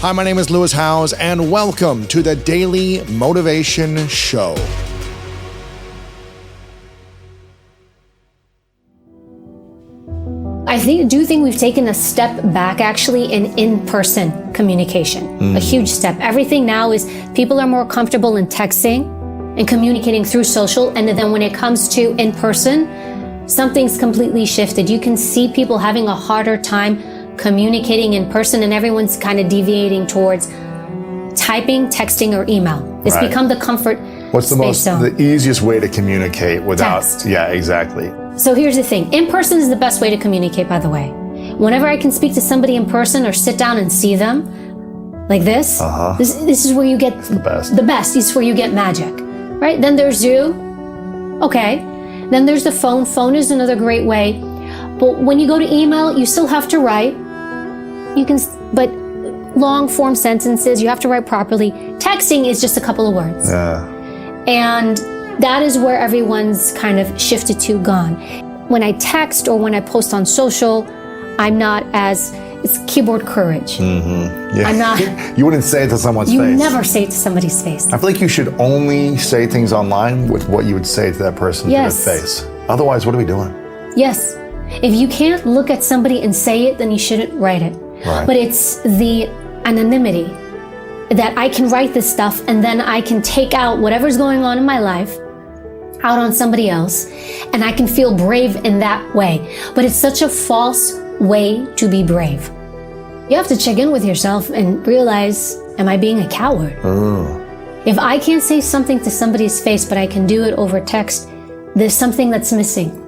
Hi, my name is Lewis Howes, and welcome to the Daily Motivation Show. I do think we've taken a step back actually in-person communication, a huge step. Everything now is people are more comfortable in texting and communicating through social, and then when it comes to in-person, something's completely shifted. You can see people having a harder time communicating in person, and everyone's kind of deviating towards typing, texting, or email. It's become the comfort What's the easiest way to communicate without? Text. Yeah, exactly. So here's the thing. In person is the best way to communicate, by the way. Whenever I can speak to somebody in person or sit down and see them like this, this is where you get the best. This is where you get magic, right? Then there's Zoom. Okay. Then there's the phone. Phone is another great way. But when you go to email, you still have to write. But long form sentences, you have to write properly. Texting is just a couple of words. Yeah. And that is where everyone's kind of shifted to, gone. When I text or when I post on social, I'm not it's keyboard courage. Mm-hmm. Yeah. I'm not. You wouldn't say it to someone's face. You never say it to somebody's face. I feel like you should only say things online with what you would say to that person to their face. Otherwise, what are we doing? Yes. If you can't look at somebody and say it, then you shouldn't write it. Right. But it's the anonymity that I can write this stuff and then I can take out whatever's going on in my life out on somebody else, and I can feel brave in that way. But it's such a false way to be brave. You have to check in with yourself and realize, am I being a coward? If I can't say something to somebody's face, but I can do it over text, there's something that's missing.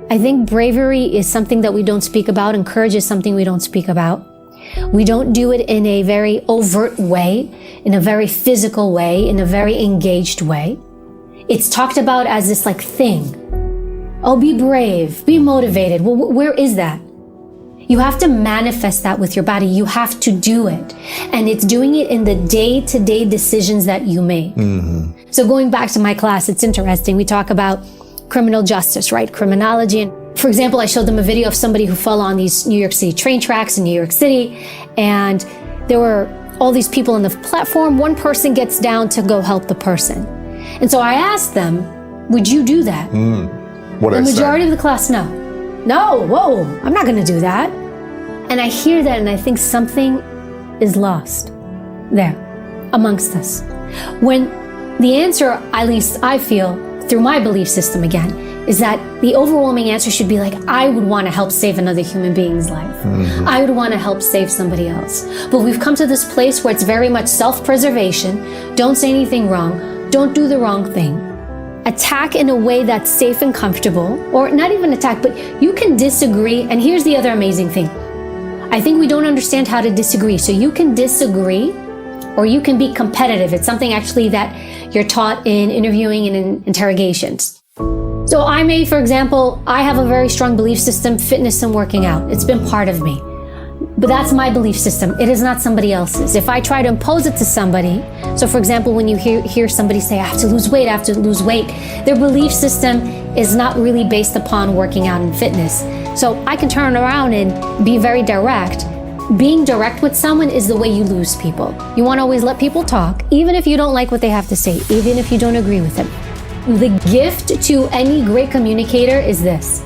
I think bravery is something that we don't speak about, and courage is something we don't speak about. We don't do it in a very overt way, in a very physical way, in a very engaged way. It's talked about as this thing. Oh, be brave, be motivated. Well, where is that? You have to manifest that with your body. You have to do it. And it's doing it in the day-to-day decisions that you make. Mm-hmm. So going back to my class, it's interesting. We talk about criminal justice, right? Criminology. And for example, I showed them a video of somebody who fell on these New York City train tracks in New York City. And there were all these people on the platform. One person gets down to go help the person. And so I asked them, would you do that? The majority of the class, no. No, whoa, I'm not going to do that. And I hear that and I think something is lost there amongst us. When the answer, at least I feel, through my belief system again, is that the overwhelming answer should be like, I would want to help save another human being's life. Mm-hmm. I would want to help save somebody else. But we've come to this place where it's very much self-preservation. Don't say anything wrong. Don't do the wrong thing. Attack in a way that's safe and comfortable, or not even attack, but you can disagree. And here's the other amazing thing. I think we don't understand how to disagree. So you can disagree or you can be competitive. It's something actually that you're taught in interviewing and in interrogations. So I may, for example, I have a very strong belief system, fitness and working out. It's been part of me. But that's my belief system. It is not somebody else's. If I try to impose it to somebody, so for example, when you hear somebody say, I have to lose weight, their belief system is not really based upon working out and fitness. So I can turn around and be very direct. Being direct with someone is the way you lose people. You want to always let people talk, even if you don't like what they have to say, even if you don't agree with them. The gift to any great communicator is this.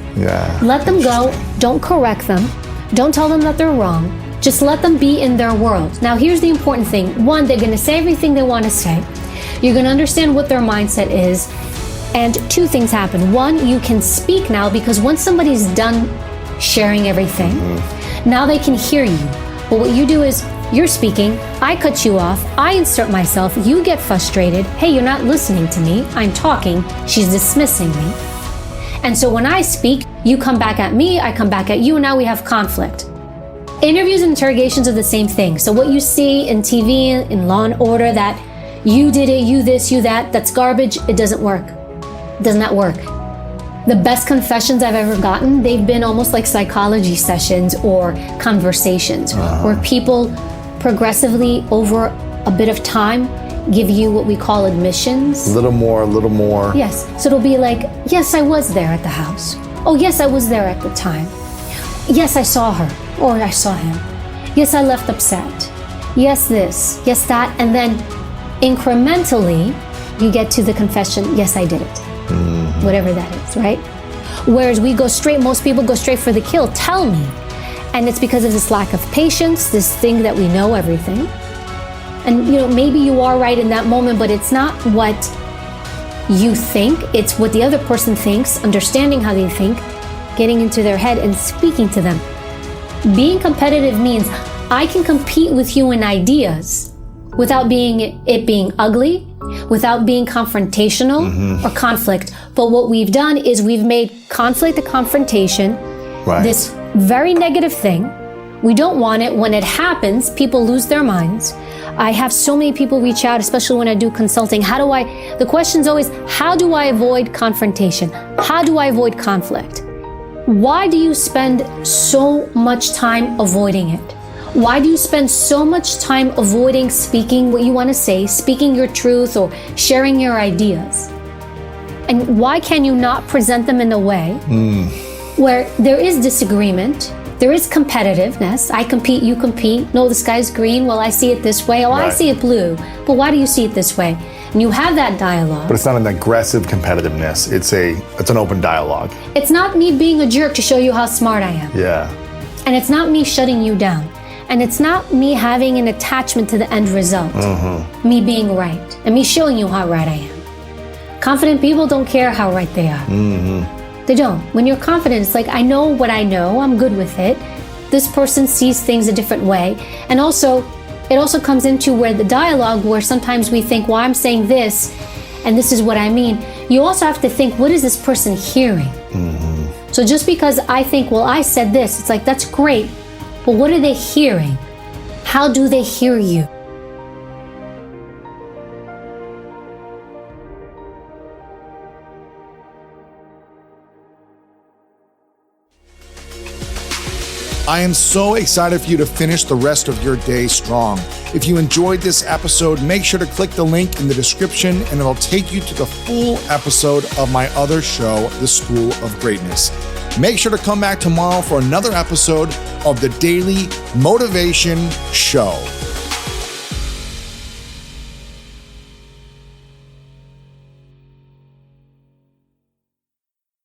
Let them go. Don't correct them. Don't tell them that they're wrong. Just let them be in their world. Now, here's the important thing. One, they're going to say everything they want to say. You're going to understand what their mindset is. And two things happen. One, you can speak now because once somebody's done sharing everything, now they can hear you. But what you do is you're speaking, I cut you off, I insert myself, you get frustrated. Hey, you're not listening to me. I'm talking. She's dismissing me. And so when I speak, you come back at me, I come back at you, and now we have conflict. Interviews and interrogations are the same thing. So what you see in TV, in Law and Order, that you did it, you this, you that, that's garbage, it doesn't work. It does not work. The best confessions I've ever gotten, they've been almost like psychology sessions or conversations where people progressively over a bit of time give you what we call admissions. A little more. Yes. So it'll be like, yes, I was there at the house. Oh, yes, I was there at the time. Yes, I saw her, or I saw him. Yes, I left upset. yes this, yes that, and then incrementally you get to the confession, yes, I did it. Whatever that is, right? Whereas most people go straight for the kill. Tell me. And it's because of this lack of patience, this thing that we know everything. And maybe you are right in that moment, but it's not what you think, it's what the other person thinks, understanding how they think, getting into their head and speaking to them. Being competitive means I can compete with you in ideas without it being ugly, without being confrontational or conflict. But what we've done is we've made conflict a confrontation, this very negative thing. We don't want it. When it happens, people lose their minds. I have so many people reach out, especially when I do consulting. The question's always, how do I avoid confrontation? How do I avoid conflict? Why do you spend so much time avoiding it? Why do you spend so much time avoiding speaking what you want to say, speaking your truth or sharing your ideas? And why can you not present them in a way where there is disagreement, there is competitiveness? I compete, you compete. No, the sky's green. Well, I see it this way. Oh, I see it blue. But why do you see it this way? And you have that dialogue. But it's not an aggressive competitiveness. It's an open dialogue. It's not me being a jerk to show you how smart I am. Yeah. And it's not me shutting you down. And it's not me having an attachment to the end result. Me being right. And me showing you how right I am. Confident people don't care how right they are. They don't. When you're confident, it's like, I know what I know. I'm good with it. This person sees things a different way. And also, it also comes into where the dialogue where sometimes we think, well, I'm saying this, and this is what I mean. You also have to think, what is this person hearing? So just because I think, well, I said this, it's like, that's great. But what are they hearing? How do they hear you? I am so excited for you to finish the rest of your day strong. If you enjoyed this episode, make sure to click the link in the description and it'll take you to the full episode of my other show, The School of Greatness. Make sure to come back tomorrow for another episode of the Daily Motivation Show.